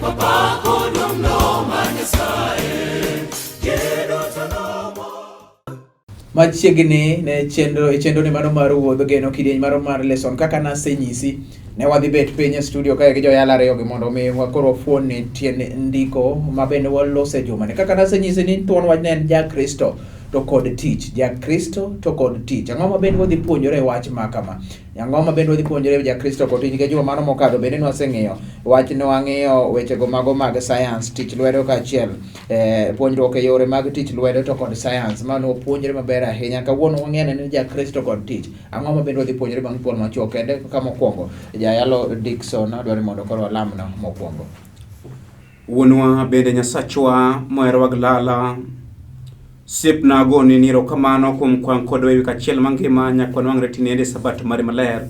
Papa kodum no manyasaye geno tanomo. Machiegni ne chenro ni mano mar wuodh geno kidieny maro mar lesson kaka nasenyisi ne wadhi bet piny e studio kae gi joyala ariyo gi mondo mi wakoro fuon ni tiende ndiko mabende walose juma ni kaka nasenyisi ni thuon wach ne en Ja Kristo to kod Tich. Ja Kristo to kod Tich. Ang'o mabende wadhi puonjore wach makama. Ang'o mabende wadhi puonjore Ja Kristo kod Tich. Nikech juma mano mokadho bende nwaseng'eyo wach ne wang'iyo wechego mago mag science, tich lwedo kaachiel puonjruok e yore mag tich lwedo to kod science. Mano puonjore maber ahinya. Kawuono wang'eyo ni Ja Kristo kod Tich. Ang'o mabende wadhi puonjore bang' thuol machuok kende kaka mokwongo jayalo Dickson adwaro mondo koro alamna mokwongo. Wuonwa bende Nyasachwa mohero wag lala sipna goni ni erokamano kuom kwan kodwa ewi kachiel mangima nyakwan wang're tinende sabato mari maler.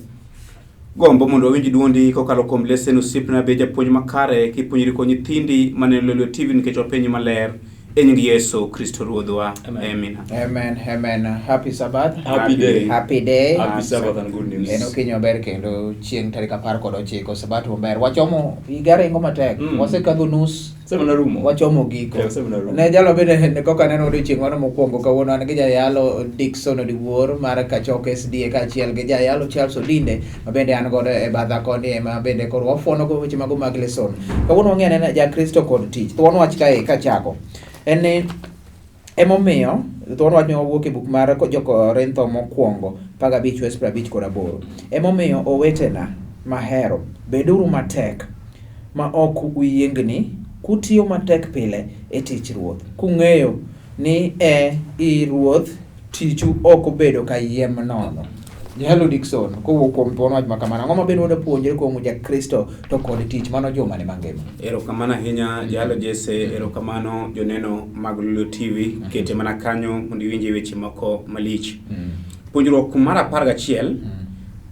Gombo mondo wawinj duondi kokalo kuom lesen osipna be japuonj makare kipuonjri ko nyithindi maneno Lolo TV nikech wapenji maler e nying Yesu Kristo Ruodhwa. Amen. Amen. Happy Sabbath. Happy day. Happy day. Happy Sabbath and good news. En okinyi maber kendo chieng' tarik 19 sabato maber. Wachomo igarengo matek. Wasekadho nus. Semana rumo. Wachomo giko. Ne jalo bende ne koka neno odiochieng' mano mokwongo kawuono an gi jayalo Dickson Odiwuor mar Kachoke SDA kaachiel gi jayalo Charles Odinde mabende an godo e badha koni mabende koro wafuono go weche mago mag lesson. Kawuono wang'eyo ne Ja Kristo kod Tich. Thuon wach kae kachako. En ni emomiyo thuon wach ne wawuok e buk mar Jo-Korintho mokwongo 15:58. Emomiyo owetena mahero beduru matek ma ok uyiengni kutiyo matek pile e tich Ruoth kung'eyo ni i Ruoth tichu ok obedo kayiem nono. Jalo Dickson kowuok kuom thuon wach makamano ang'o mabende wada puonjre kuom Ja Kristo to kod Tich mano juma ni mangima. Erokamano ahinya jalo Jesse, erokamano joneno mag Lolo TV kete mana kanyo mondo iwinje weche moko malich. Puonjruok mar 11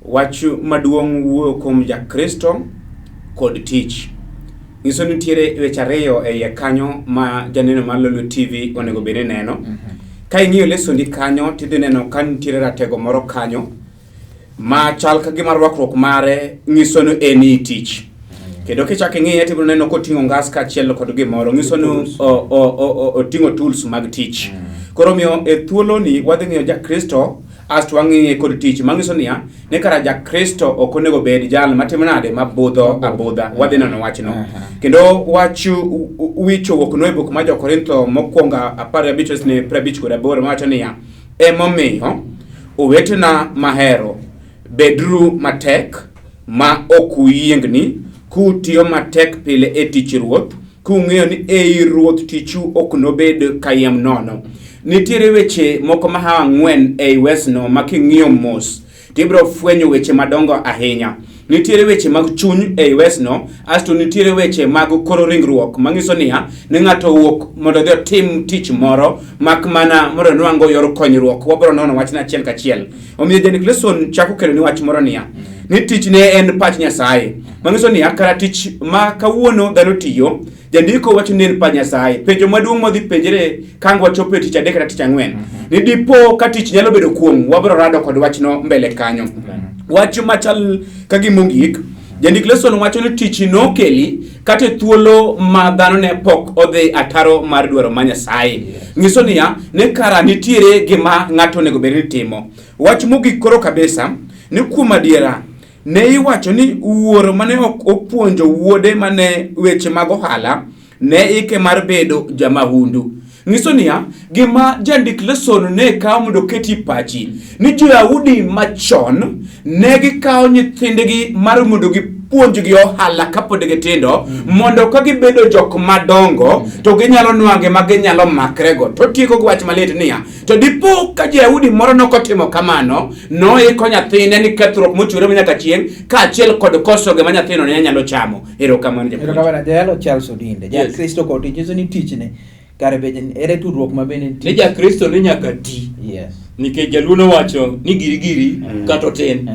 wach maduong' wuoyo kuom Ja Kristo kod Tich. Nyiso nitiere weche ariyo e kanyo ma janeno mar Lolo TV onego bede neno. Ka ing'iyo lesson kanyo tidhi neno ka nitiere ratego moro kanyo ma chal ka gima rwakruok mare nyiso ni en tich. Kendo kichako ing'iye tibiro neno koting'o ngas kaachiel kod gimoro nyiso ni oting'o tools mag tich. Koro miyo e thuolo ni wadhi ng'iyo Ja Kristo asto wang'iye kod Tich manyiso niya ne kara Ja Kristo ok onego bed jal matimo nade mabudho abudha. Wadhi neno wachno. Kendo wach wicho wuok no e buk mar Jo-Korintho mokwongo 15:58 mawacho niya emomiyo owetena mahero bedru matek ma ok uyiengni kutiyo matek pile e tich Ruoth kung'eyo ni ei Ruoth tichu ok nobed kayiem nono. Nitiere weche moko ma 4 ei wesno ma king'iyo mos tibiro fwenyo weche madongo ahinya. Nitiere weche mag chuny ei wesno asto nitiere weche mag koro ringruok manyiso niya ni ng'ato wuok mondo odhi otim tich moro mak mana mondo nwango yor konyruok. Wabiro nono wachna achiel kachiel. Omiyo Jandik lesson chako kelo ni wach moro niya ni tich ne en pach Nyasaye manyiso niya kara tich ma kawuono dhano tiyo jandiko wacho ni en pach Nyasaye. Penjo maduong' modhi penjre kang wachopo e tich adek kata tich 4 ni dipo ka tich nyalo bedo kuom wabiro rado kod wachno mbele kanyo. Wach machal kagimongik Jandik lesson wacho ni tich nokeli kata thuolo ma dhano ne pok odhi ataro mar dwaro ma Nyasaye. Nyiso niya ne kara nitiere gima ng'ato onego bed ni timo. Wach mogik koro kabisa ni kuom adiera ne iwacho ni wuoro mane ok opuonjo wuode mane weche mag ohala ne ike mar bedo jamahundu. Nyiso niya gima Jandik lesson ne kawo mondo keti pachi ni Jo-Yahudi machon ne gikawo nyithindgi mar mondo gipuonjgi ohala kapod gitindo mondo ka gibedo jok madongo to ginyalo nwange ma ginyalo makrego. To tieko wach malit niya to dipo ka Jo-Yahudi moro nokotimo kamano noiko nyathine ni kethruok mochwere nyaka chieng' kaachiel kod kosoge ma nyathino ne nyalo chamo. Erokamano jayalo Charles Odinde. Ja Kristo kod Tich nyiso ni tichne kare beje ere tudruok mabende ni Ja Kristo ni nyaka ti. Yes. Nikech jaluno wacho ni girigiri kato tin.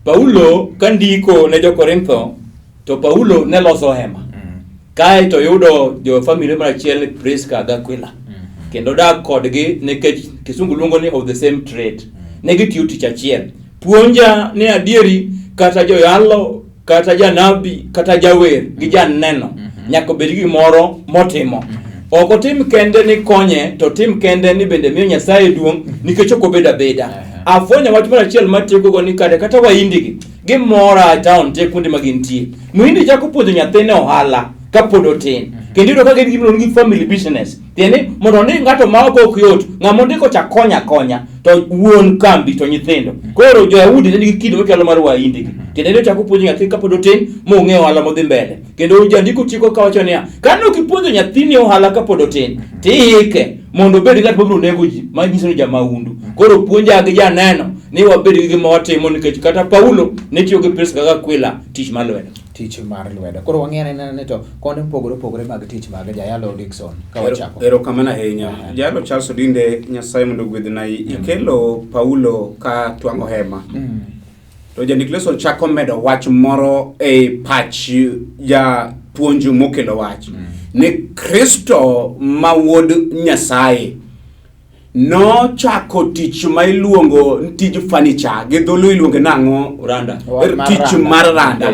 Paulo kandiko ne Jo-Korintho to Paulo ne loso hema. Kae to yudo jo family mar achiel Prisca ga Aquila. Kendo dak kodgi nikech kisungu luongo ni of the same trade. Ne gitiyo tich achiel. Puonja ni adieri kata joyalo kata janabi kata jawer gi janeno nyaka bed gi moro motimo. Ok otim kende ni konye, to tim kende ni bende miyo Nyasaye duong' nikech ok obeda beda. Afwenyo wach mar achiel matieko go ni kata waindigi gimora town te kuonde magintie. Muindi chako puonjo nyathine ohala kapod otin. Kendo yudo ka gin family business. Tiende mondo ni ng'ato ma ok yot, ng'ama ndiko cha konya to wuon kambi to nyithindo. Koro jo-Yahudi nigi kido machalo mar waindigi. Tiende ni chako puonjo nyathi kapod otin mo ng'e ohala modhi mbele. Kendo jandiko chiko kawacho niya, kano kipuonjo nyathini ohala kapod otin, tiike mondo bed ng'at mabiro nego ji, manyiso ni jamaundu. Koro puonja gi janeno ni wabed gi gima watimo nikech kata Paulo ne tiyo gi pesa kaka kwela tich mar lwedo. Tich mar lwedo. Koro wang'eyo ne to konde pogore mag tich mag Jayalo Dickson ka wachako. Erokamano ahinya. Jayalo Charles Odinde, Nyasaye mondo gwedhna ikelo Paulo ka twang'o hema. To jandik lesson chako medo wach moro e pach ja puonju mokelo wach. Ni Kristo ma wuod Nyasaye no chako tich ma iluongo tij furniture gi dholo iluonge nang'o randa tich mar randa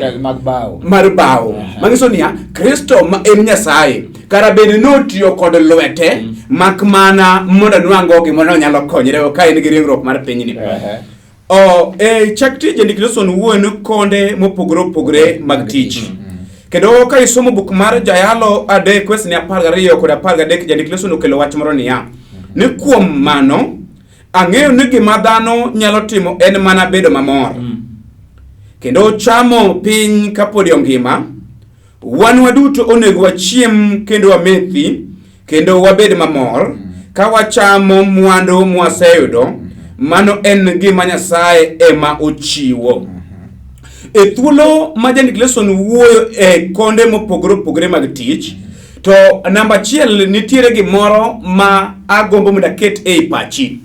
mar bao mangiso niya Kristo ma en Nyasaye kara bende notiyo kod lwete mak mana mondo nwango gimono nyalo konyre ka en gi ringruok mar pinyni. Chak tich jandik lesson wuon konde mopogore mag tich. Kendo ka isomo buk mar Jayalo 3:12 kod 13 jandik lesson okelo wach moro niya ni kuom mano ang'eyo ni gima dhano nyalo timo en mana bedo mamor kendo chamo piny kapod ongima. Wan waduto onego wachiem kendo wamethi kendo wabed mamor ka wachamo mwandu mwaseyudo. Mano en gima Nyasaye ema ochiwo. E thuolo ma jandik lesson wuoyo e konde mopogore mag tich, to namba 1 nitiere gimoro ma agombo mondo aket e pachi.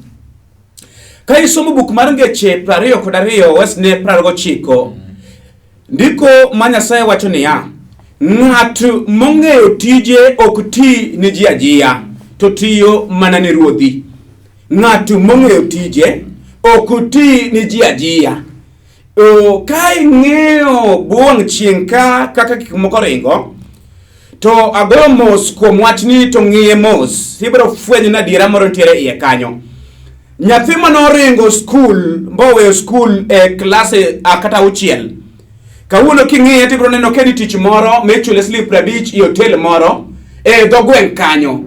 Ka isomo buk mar Ngeche 22 wesne 29 ndiko ma Nyasaye wacho niya, ng'at mong'eyo tije ok ti ni ji ajiya, to tiyo mana ni ruodhi. Ng'at mong'eyo tije ok ti ni ji ajiya. Ka ing'eyo buong' chieng' kaka gik moko ringo, to ago mos kuom wachni to ng'iye mos, ibiro fwenyo na diera moro nitiere iye kanyo. Nyathi manoringo skul, mboweyo skul e klase kata 6. Kawuono king'iye tibiro neno kedi tich moro michule slip 50 i hotel moro e dhogweng' kanyo.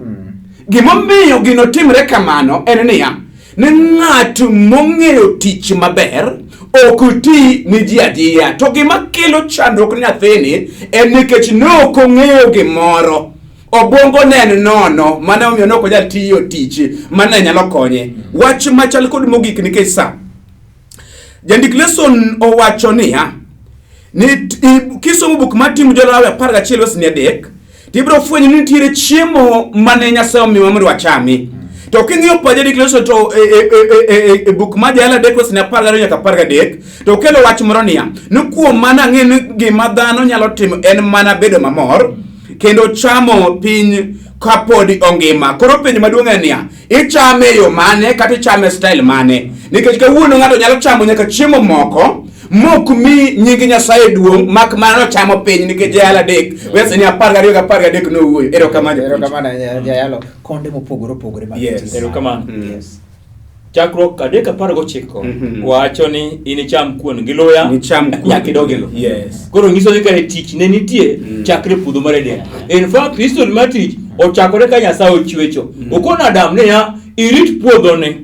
Gimomiyo gino timre kamano en niya, ni ng'at mong'eyo tich maber ok ti ni ji ajiya. To gima kelo chandruok ni nyathini en nikech nok ong'eyo gimoro. Obongo nen nono, mane omiyo nok onyal tiyo tich mane nyalo konye. Wach machal kod mogik nikech sa. Jandik lesson owacho niya, ni kisomo buk mar Tim Jolawi 11 wesni 3, tibiro fwenyo ni nitiere chiemo mane Nyasaye omiyo mondo wachami. To king'iyo pa jandik lesson to e buk mar Jayalo 3:12 nyaka 13, to kelo wach moro niya, ni kuom mana ng'e ni gima dhano nyalo timo en mana bedo mamor kendo chamo piny kapod ongima. Koro penjo maduong' en niya, ichame yo mane kata ichame style mane? Nikech kawuono ng'ato nyalo chamo nyaka chiemo moko mok mi nying Nyasaye duong' mak mana chamo piny nikech Jayalo 3 wesni 12 no wuoyo. Erokamano Jayalo konde mopogore mag Yes. Erokamano. Yes. Chakruok 3:19 wacho ni inicham kuon gi loya nyaka idogelo. Yes. Koro nyiso ni ka tich ne nitie chakre puodho mar Eden. In fact history mar tich ochakore ka Nyasaye ochwecho. Okona Adam ne ya irit puodho ne,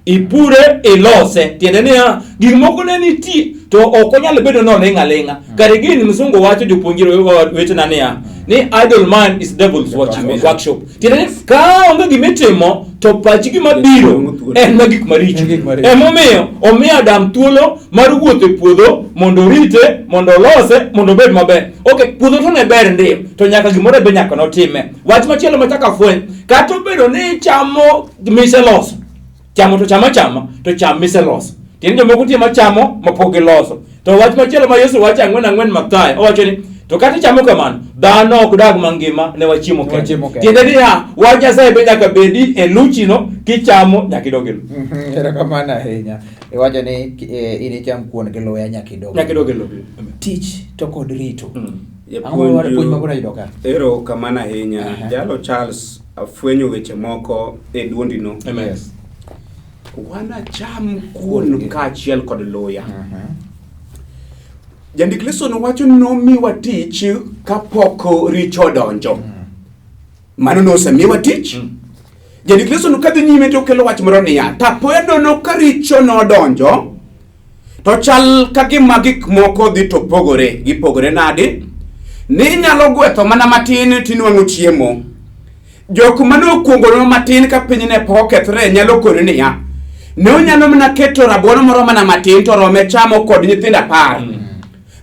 ipure ilose. Tiende niya gik moko ne nitie to ok onyal bedo no lenga. Kare gini msungu wacho jopuonjre wetena niya ni idle man is devil's workshop. Tiende ka onge gimitimo to pachi gima biro en na gik maricho. Emomiyo omiyo Adam thuolo mar wuotho e puodho mondo rite, mondo lose, mondo bed maber. Okay, puodho to ne ber ndim, to nyaka gimoro be nyaka notime. Wach machielo machaka fweny, kata obedo ni chamo miseloso. Chamo to chama to cham miseloso. Tiende jomoko tie machamo mapok giloso. To wach machielo ma Yesu wacho 4:4 Mathayo owacho ni to kata chamo kamano dhano ok dag mangima ne wachiemo kende. Tiende ni wach Nyasaye be nyaka bedi e luchino kichamo nyaka idogelo. Erokamano ahinya. Iwacho ni inicham kuon gi loya nyaka idogelo. Nyaka idogelo. Tich to kod rito. ero kamana ahinya. Jalo Charles afwenyo weche moko e duondino. Yes. Wana cham kuon kaachiel kod loya. Jandik leso nowacho nomiwa tich kapok richo donjo. Mano nosemiwa tich. Jandik leso no kadhi nyime to kelo wach moro niya, tapoya nono ka richo nodonjo, to chal ka gima gik moko dhi to gipogore nade, ni nyalo gwetho mana matin tinwang'o chiemo. Jok manokuongo matin ka piny ne pok okethre nyalo koni niya, ne onyalo mana keto rabuon moro mana matin to rome chamo kod nyithindo 10.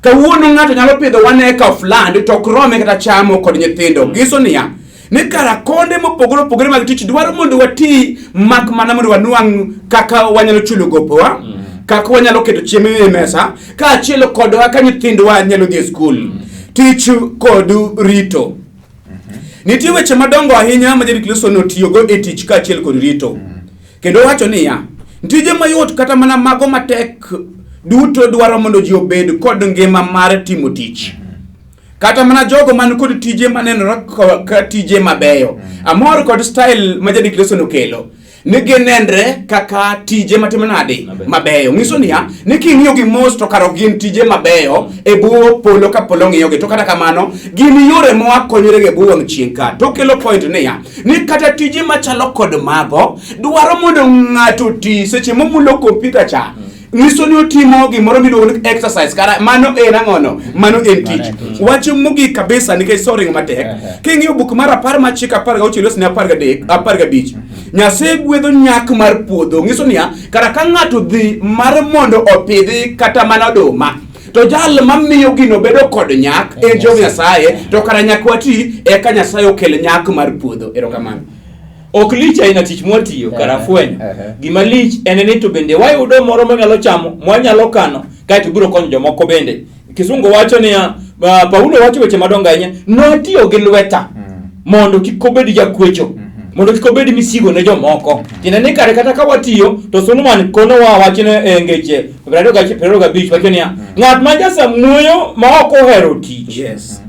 Kawuono ng'ato nyalo pidho 1 acre of land to ok rome kata chamo kod nyithindo. Giso niya, ni karakonde mopogore mag tich dwaro mondo wati mak mana mondo wanwang' kaka wanyalo chulo gopowa, kaka wanyalo keto chiemo e mesa, kaachiel kod kaka nyithindwa nyalo dhi e skul. Tich kod rito. Nitie weche madongo ahinya ma Jandik leso notiyogo e tich kaachiel kod rito. Kendo wacho niya, tije mayot kata mana mago matek duto dwaro mondo ji obed kod ngima mar timo tich. Kata mana jogo man kod tije manenore ka tije mabeyo. Amor kod style ma Jandik leso nokelo. Ni ginendre kaka tije matimo nade mabeyo. Ngiso niya, ni king'iyo gi mos to karo gin tije mabeyo e bwo polo ka polo ng'iyo gi. To kata kamano, gin yore moa konyore ge bwo wang' chieng' ka. To kelo point niya, ni kata tije machalo kod mago dwaro mondo ng'ato ti seche momulo kompyuta cha. Niso ni otimo gimoro miluongo ni exercise kara mano en ang'ono, mano en tich. Wacho mogik kabisa nikech soring matek. King'iyo buk mar 10 ma chik 16 osne 15 Nyasaye gwedho nyak mar puodho. Ngiso niya, kara ka ng'ato dhi mar mondo opidhi kata mana oduma, to jal mamiyo gino bedo kod nyak en Jehova Nyasaye, to kara nyak wati eka Nyasaye okel nyak mar puodho. Erokamano. Ok lich aina tich mwatiyo kara fwenyo. Gima lich en ni to bende wayudo moro manyalo chamo, mwanyalo kano, kaeto biro konyo jomoko bende. Kisungu wacho niya, Paulo wacho weche madongo ahinya, notiyo gi lweta mondo kik obed jakwecho, mondo kik obed misigo ne jomoko. Tiende ni kare kata ka watiyo to Solomon kono wachne e ngeche 25 wacho niya, ng'at ma jasamuoyo ma ok ohero tich. Yes.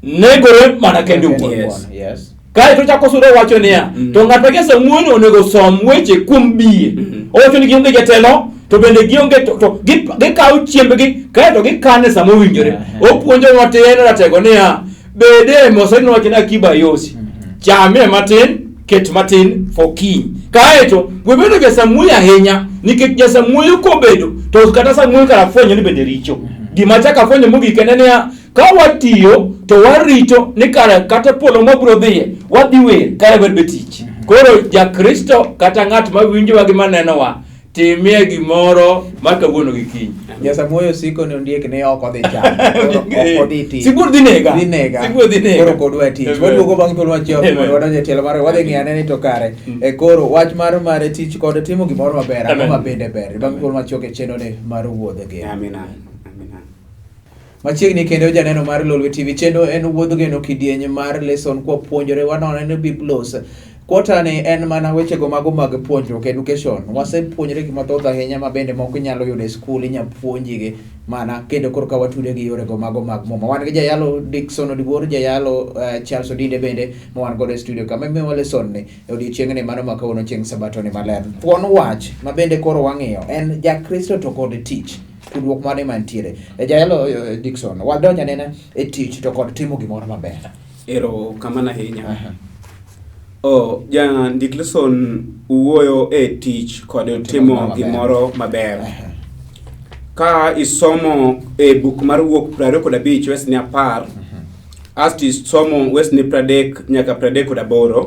Negore mana kende wuon. Yes. Kai to chako sudo wacho niya, to ng'at ma jasamuoyo onego som weche kuom biye. Owacho ni gionge jatelo, to bende gionge to gikawo chiembgi kaeto gikane samo winjore. Opuonjo matin ratego niya, bede moseno wacho na kibayosi. Chame matin, ket matin for kiny. Kaeto webedo jasamuoyo ahinya, nikech jasamuoyo kobedo to kata samuoyo kara fwenyo ni bende richo. Gima chaka fwenyo mogik en niya, ka watiyo to warito ni kare kata polo mabro dhiye wadhi wer kare bed tich. Koro Ja Kristo kata ng'at ma winjowa gi manenowa timie gimoro ma kawuono gi kiny. Jasamuoyo siko ni ondiek ne oko dhi cham. Oko ti. Sibur dhi nega. Sibur dhi nega. Koro kodwa tich. Waduogo bang' thuolo machielo wadonjo tielo mar wadhi ng'iyane ni to kare. Koro wach mar tich kod timo gimoro maber ang'o ma bende ber. Bang' thuolo machielo e chenro ne mar wuodh geno. Amina. Machiegni kendo janeno mar Lolwe TV chendo en wuodh geno kidieny mar lesson kwa puonjore wanone ni biblos. Kota ni en mana weche go mago mag puonjruok education. Wase puonjore gima thoth ahinya ma bende moko nyalo yudo e skul inya puonjigi mana kendo koro ka watude gi yore go mago mag muma. Wan gi jayalo Dickson Odiwuor, jayalo Charles Odinde bende ma wan godo e studio kama miwa lesson ni e odiochieng' ni mano ma kawuono chieng' Sabato ni maler. Thuon wach ma bende koro wang'iyo en Ja Kristo to kod tich. Tudruok mane mantiere. Jayalo Dickson, wadonja nena e tich to kod timo gimoro maber. Ero kamana ahinya. Jandik leso uwoyo e tich kod timo gimoro maber. Ka isomo e buk mar Wuok 25 wesni 10, asti isomo wesni 30 nyaka 38,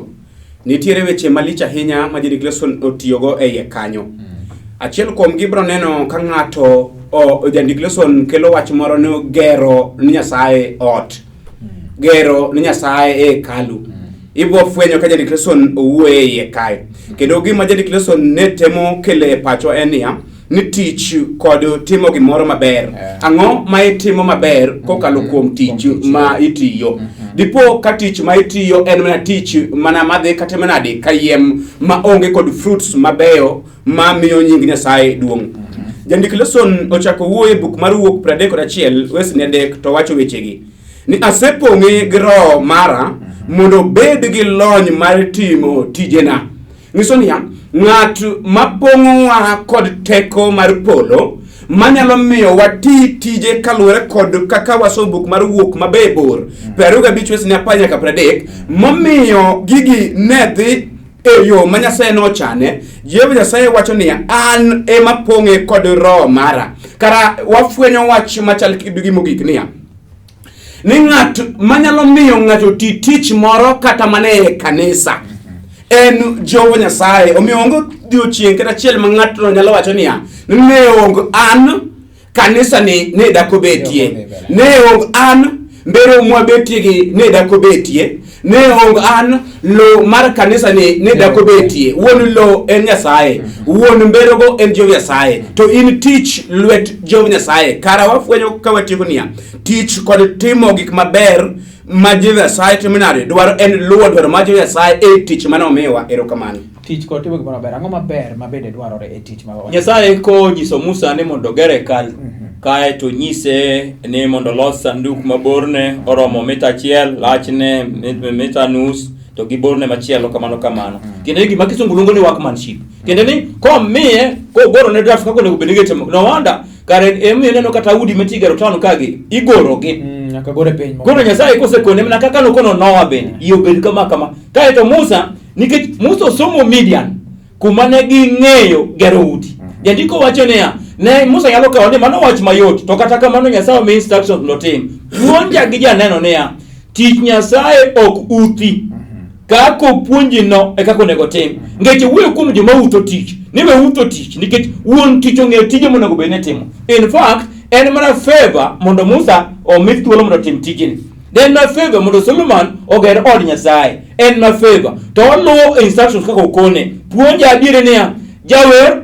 nitiere weche malich ahinya ma Jandik leso otiyogo e iye kanyo. Achiel kuom gibro neno ka ng'ato Jandik leso kelo wach moro ni gero ni Nyasaye ot. Gero ni Nyasaye e hekalu. Ibo fwenyo ka Jandik leso owuoye e iye kae. Kendo gima Jandik leso ne temo kele pacho en niya, ni tich kod timo gimoro maber. Ang'o ma itimo maber kokalo kuom tich ma itiyo. Dipo ka tich ma itiyo en mana tich mana madhi kata manade kayiem ma onge kod fruits mabeyo ma miyo nying Nyasaye duong'. Jandik leso ochako wuoye buk mar Wuok 31 wesni 3 to wacho wechegi ni asepong'e gi roho mara mondo bed gi lony mar timo tijena. Nyiso niya, ng'at mapong'owa kod teko mar polo manyalo miyo wati tije kaluwore kod kaka wasomo buk mar wuok mabe bor 25 nyaka 30 momiyo gigi ne dhi e yo ma Nyasaye nochane. Jehova Nyasaye wacho niya, an ema pong'e kod roho mara. Kara wafwenyo wach machal gi mogik niya, ni ng'at manyalo miyo ng'ato ti tich moro kata mane e kanisa en Jehova Nyasaye. Omiyo onge odiochieng' kata achiel ma ng'ato nyalo wacho niya, ne onge an kanisa ni ne dako betie, ne onge an mbero mwa betie gi ne dako betie, ne onge an lo mar kanisa ni ne dako betie. Wuon lo en Nyasaye, wuon mbero go en Jehova Nyasaye, to in tich lwet Jehova Nyasaye. Kara wafwenyo ka watieko niya, tich kod timo gik maber ma Jehova Nyasaye timo nade dwaro en luwo dwaro ma Jehova Nyasaye e tich mane omiwa. Erokamano. Tich kod timo gik maber, ang'o maber ma bende dwarore e tich ma Nyasaye ko nyiso Musa ni mondo ger hekalu, kae to nyise ni mondo los sanduk maborne oromo mita 1, lachne mita nus, to gi borne machielo kamano. Kendo gima kisungu luongo ni workmanship. Kendo ni komiye ko goro ne draft kako nego benige temo. No wonder kare emiyo neno kata udi metigero tano kagi igoro gi. Nyaka gore piny. Kono Nyasaye kosekone mna kaka no kono Noah ben. Iyo bed kama. Kae to Musa nikech Musa somo Midian kuma ne ging'eyo gero udi. Jandiko wacho niya, ne Musa nyalo kawo ni mano wach mayot, to kata kamano Nyasaye omi instructions notim. Puonja gi janeno niya, tich Nyasaye ok uthi. Kako puonji no e kako nego tim. Ngech wuoyo kuom joma uto tich. Niwe uto tich nikech wuon tich ong'eyo tije monego bene timo. In fact, en mana favor mondo Musa omi thuolo mondo tim tijini. Den ma favor mondo Solomon oger od Nyasaye. En ma favor. To oluwo instructions kako okone. Puonja adiere niya, jawer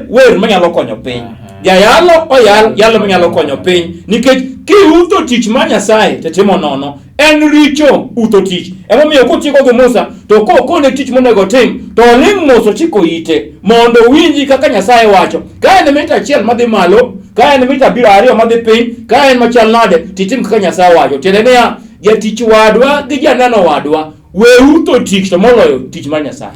wer manyalo konyo piny. Jayalo yalo manyalo konyo piny. Nikech kiuto tich ma Nyasaye to timo nono. En richo uto tich. Ema miyo kochiko gi Musa to kokone tich monego tim to ling' moso chiko ite mondo winji kaka Nyasaye wacho. Ka en mita 1 madhi malo, ka en mita 2 madhi piny, ka en machal nade, titim kaka Nyasaye wacho. Tiende niya, jatich wadwa gi janeno wadwa we uto tich to moloyo tich mar Nyasaye.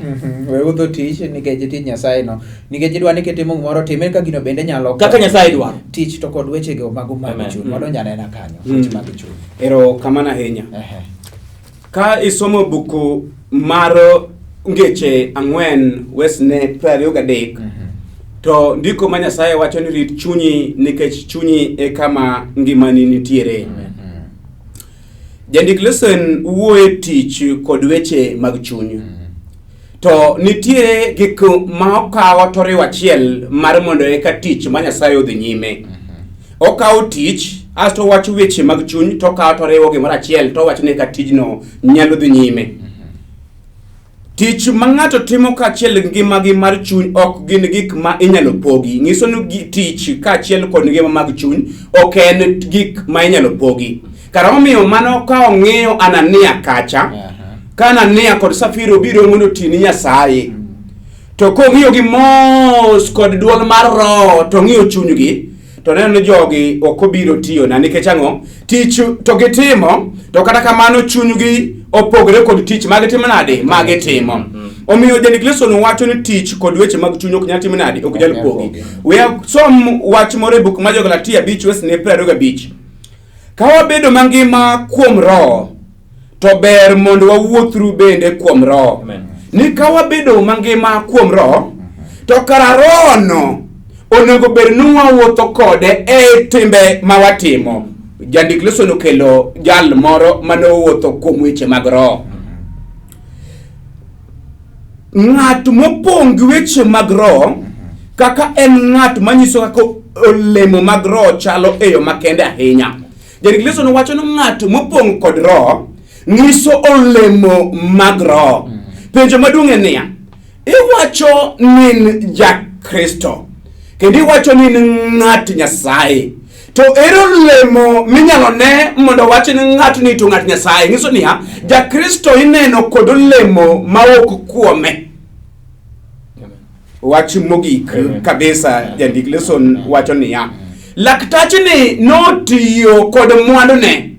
We uto tich nikech tich Nyasaye no. Nikech idwa ni kitimo gimoro time ka gino bende nyalo kaka Nyasaye dwaro. Tich to kod weche go mago mag chuny. Mondo nyane na kanyo, weche mag chuny. Erokamano ahinya. Ka isomo buku mar ngeche 4 wesne 23 to ndiko ma Nyasaye wacho ni rit chunyi nikech chunyi e kama ngimani nitiere. Jandik lesson wuoye tich kod weche mag chuny. To nitie gik ma okawo to riwo achiel mar mondo eka tich ma Nyasaye odhi nyime. Okawo tich asto wacho weche mag chuny to okawo to riwo gimoro achiel to wacho ni ka tijno nyalo dhi nyime. Tich ma ng'ato timo ka achiel ngimagi mar chuny ok gin gik ma inyalo pogi. Nyiso ni tich ka achiel kod ngima mag chuny ok en gik ma inyalo pogi. Kara omiyo mano ka ong'iyo Anania kacha, ka Anania kod Safiro biro mondo tini Nyasaye, to kong'iyo gi mos kod duol mar roho to ng'iyo chunygi, to neno ni jogi ok obiro tiyo na nikech ang'o? Tich to gitimo, to kata kamano chunygi opogore kod tich magitimo nade? Magitimo. Omiyo jandik lesson wacho ni tich kod weche mag chuny ok nyal timo nade? Ok nyal pogi. We som wach moro e buk mar Jo-Galatia 5 wesne 25. Ka wabedo mangima kuom roho, to ber mondo wawuothru bende kuom roho. Ni ka wabedo mangima kuom roho, to kara roho no onego ber ni wawuotho kode e timbe ma watimo. Jandik lesson okelo jal moro mane owuotho kuom weche mag roho. Ng'at mopong' gi weche mag roho, kaka en ng'at manyiso kaka olemo mag roho chalo e yo makende ahinya. Jandik lesson wacho ni ng'at mopong' kod roho nyiso olemo mag roho. Penjo maduong' en niya, iwacho ni Ja Kristo kendo iwacho ni ng'at Nyasaye, to ero olemo minyalo ne mondo wacho ni ng'at ni to ng'at Nyasaye. Nyiso niya, Ja Kristo ineno kod olemo ma ok kuome. Wach mogik kabisa jandik lesson wacho niya, laktachi ni notiyo kod mwandune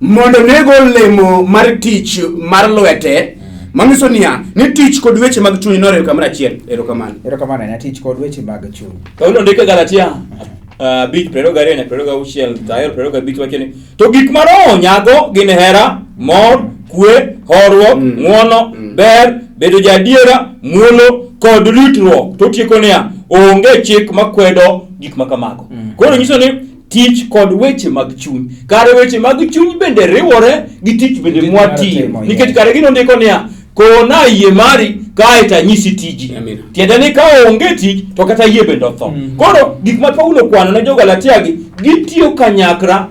mondo nego lemo mar tich mar lwete manyiso niya ni tich kod weche mag chuny noriw kamoro achiel. Erokamano ne tich kod weche mag chuny. Paulo ndike Galatia 5:22-26 tayo 25 wacho ni to gik ma Roho nyago gin hera, mor, kwe, horuok, ng'uono, ber, bedo jadiera, muolo kod ritruok. To tieko niya onge chik makwedo gik ma kamago. Koro nyiso ni tich kod weche mag chuny. Kare weche mag chuny bende riwore gi tich bende mwatiyo. Nikech kare gino ndiko niya kona yie mari kaita nyisi tiji. Tiende ni ka onge tich to kata yie bende otho. Koro gik ma Paulo kwano ne jo-Galatia gi gitiyo kanyakla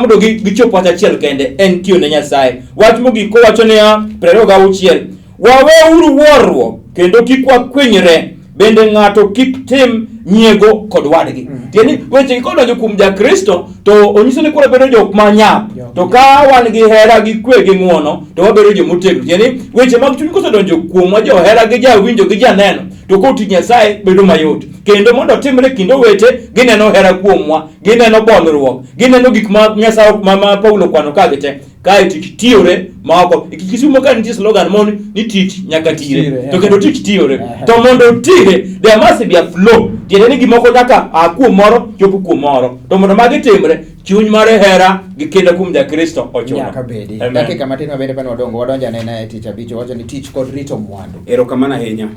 mondo gichop wach achiel kende en tiyo ne Nyasaye. Wach mogik kowacho niya 26 wawe uru wuorruok kendo kik wakwinyre bende ng'ato kik tim nyiego kod wadgi. Tieni weche kodonjo kuom Ja Kristo to onyiso ni koro bedo jok manyap. To ka wan gi hera gi kwe gi ng'uono to wabedo jomotegno. Tieni weche mag chuny kosedonjo kuom wa johera gi jawinjo gi janeno to koti Nyasaye bedo mayot. Kendo mondo timre kind owete gineno hera kuomwa, gineno bolruok, gineno gik ma Nyasaye ma Paulo kwano kagite kae tich tiyore maoko. Kisumo ka nitie slogan mon ni tich nyaka tire. To kendo tich tiyore. To mondo tire there must be a flow. Tiende ni gimoko nyaka kuom moro chopo kuom moro. To mondo magi timre chuny mar hera gi kendo kuom Ja Kristo ochuno. Nyaka bedi. Dakika matin mabende pano wadonjo ne tich abich wacho ni tich kod rito mwandu. Erokamano ahinya.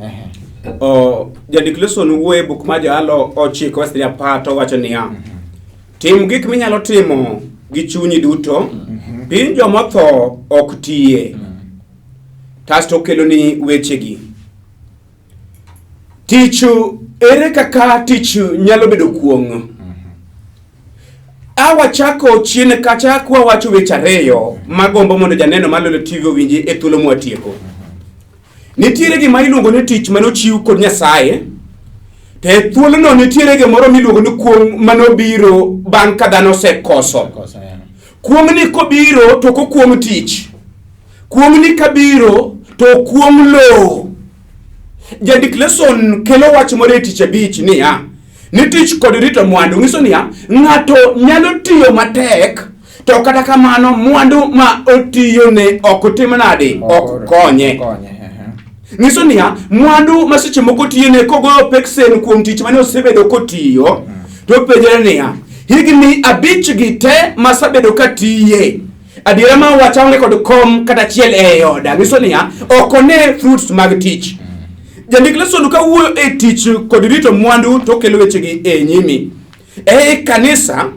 Jandik lesson wuoye buk ma Jalo 9:10 to wacho niya tim gik minyalo timo gi chunyi duto, piny jomotho ok tiye. Kasto kelo ni wechegi. Tich ere kaka tich nyalo bedo kuong'. Awachako chien kacha kwa wacho weche ariyo magombo mondo janeno malolo TV winji e thuolo mwatieko. Nitiere gima iluongo ni tich manochiw kod Nyasaye. Te thuolo no nitiere gimoro miluongo ni kuong' manobiro bang' ka dhano osekoso. Kuong' ni kobiro to kokuong' tich. Kuong' ni kabiro to kuong' lo. Jandik lesson kelo wach moro e tich abich niya ni tich kod rito mwandu. Nyiso niya ng'ato nyalo tiyo matek to kata kamano mwandu ma otiyo ne ok tim nade ok konye. Nyiso niya mwandu ma seche moko tiyo ne kogoyo peksen kuom tich mane osebedo kotiyo to penjere niya higni abich gi te masabedo katiye adiera ma wachonge kod kom kata chiel e oda. Nyiso niya ok ne fruits mag tich. Jandik lesson ka wuoyo e tich kod rito mwandu to kelo wechegi e nyimi. Kanisa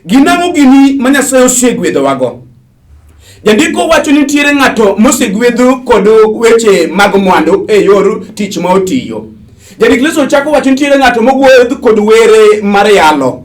ginamo gini ma Nyasaye osegwedho wago. Jandiko wacho ni tiere ng'ato mosegwedho kod weche mag mwandu e yor tich ma otiyo. Jandik lesson chako wacho ni tiere ng'ato mogwedh kod were mar yalo.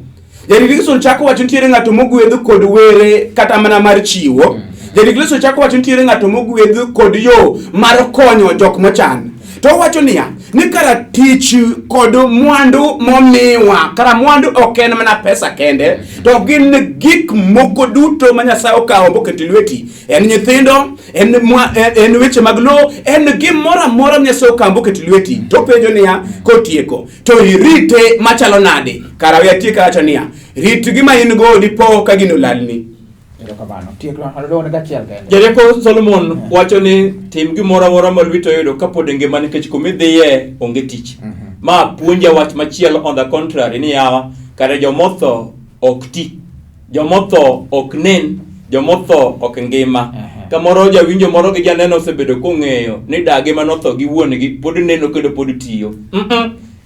Jandik lesson chako wacho ni tiere ng'ato mogwedh kod were kata mana mar chiwo. Jandik lesson chako wacho ni tiere ng'ato mogwedh kod yo mar konyo jok mochan. To wacho niya ni kara tich kod mwandu momiwa kara mwandu ok en mana pesa kende to gin gik moko duto ma Nyasaye okawo moketo lweti. En nyithindo, en weche mag lo, en gimoro amora Nyasaye okawo moketo lweti. To penjo niya kotieko to irite machalo nade. Kara we atieka wacho niya rit gima in go dipo ka gino lalni. Jericho Solomon wacho ni tim gimoro amora ma lwito yudo kapod ngima nikech kumidhiye onge tich. Ma puonja wach machielo on the contrary ni yawa kare jomotho ok ti, jomotho ok nen, jomotho ok ngima. Kamoro jawinjo moro gi janeno osebedo kong'eyo ni dage manotho gi wuongi pod neno kendo pod tiyo.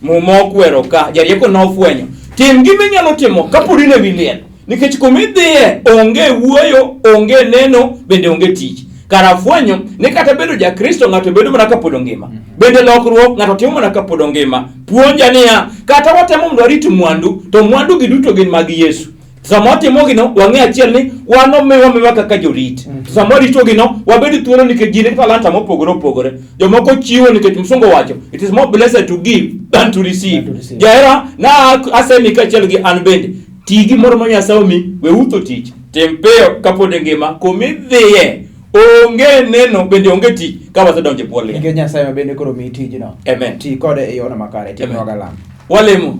Mumo kwero ka Jericho nofwenyo tim gima nyalo timo kapod ne wiliel. Nikech kumidhiye onge wuoyo, onge neno, bende onge tich. Kara fwenyo ni kata bedo Ja Kristo ng'ato bedo mana kapod ngima. Bende lokruok ng'ato timo mana kapod ngima. Puonja niya kata watemo mondo warit mwandu to mwandu gi duto gin mag Yesu. Samo timo gino wang'e achiel ni wano mewa kaka jorit. Samo rito gino wabedi thuolo nikech gin talanta mopogore opogore. Jomoko chiwo nikech msungo wacho it is more blessed to give than to receive. Jaera na asemi kachiel gi an bende tigi moro ma Nyasaye mi we utho tich tempeyo kapod ngima kumidhiye onge neno bende onge tich ka wasedonje bwole. Nge Nyasaye mabende koro mi tijno. Amen. Ti kode e yona makare timo galam. Walemo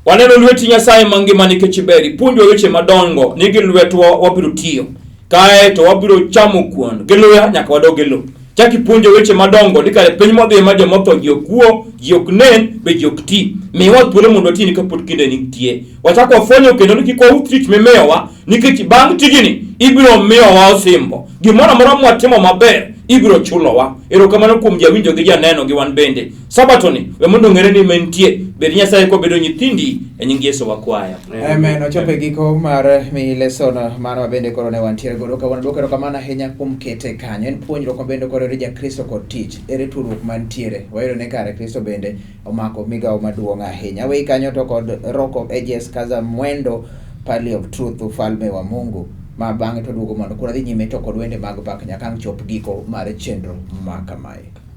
waneno lweti Nyasaye mangima nikech beri puonjo weche madongo nigi lwetwa wabiro tiyo. kae to wabiro chamo kuon geloya nyaka wadog gelo chaki puonjo weche madongo dikare piny modhi ma jomotho ji okuo ji ok nen be ji ok ti miwa thuolo mondo watini kapod kinde nitie wachako wafwenyo kendo ni kik waut tich mimiyowa nikech bang' tijni ibiro miyowa osimbo gimoro amora mwatimo maber ibiro chulowa. Erokamano kuom jawinjo gi janeno gi wan bende. Sabatoni we mondo ng'ere ni mentie bed Nyasaye ko bedo nyithindi e nying Yesu wakwayo. Amen. Ochope giko mar mi lesson mano bende koro ne wantiere godo ka wan duoko erokamano ahinya kuom kete kanyo. En puonjruok bende koro Ja Kristo kod Tich. Ere tudruok mantiere. Wayudo ne kare Kristo bende omako migawo maduong' ahinya. We kanyo to kod Rock of Ages kaza mwendo Pali of Truth ufalme wa Mungu. Ma bang'e to duogo mondo koro dhi nyime to kod wende mag pak nyaka ang' chop giko mar chenro ma kamae.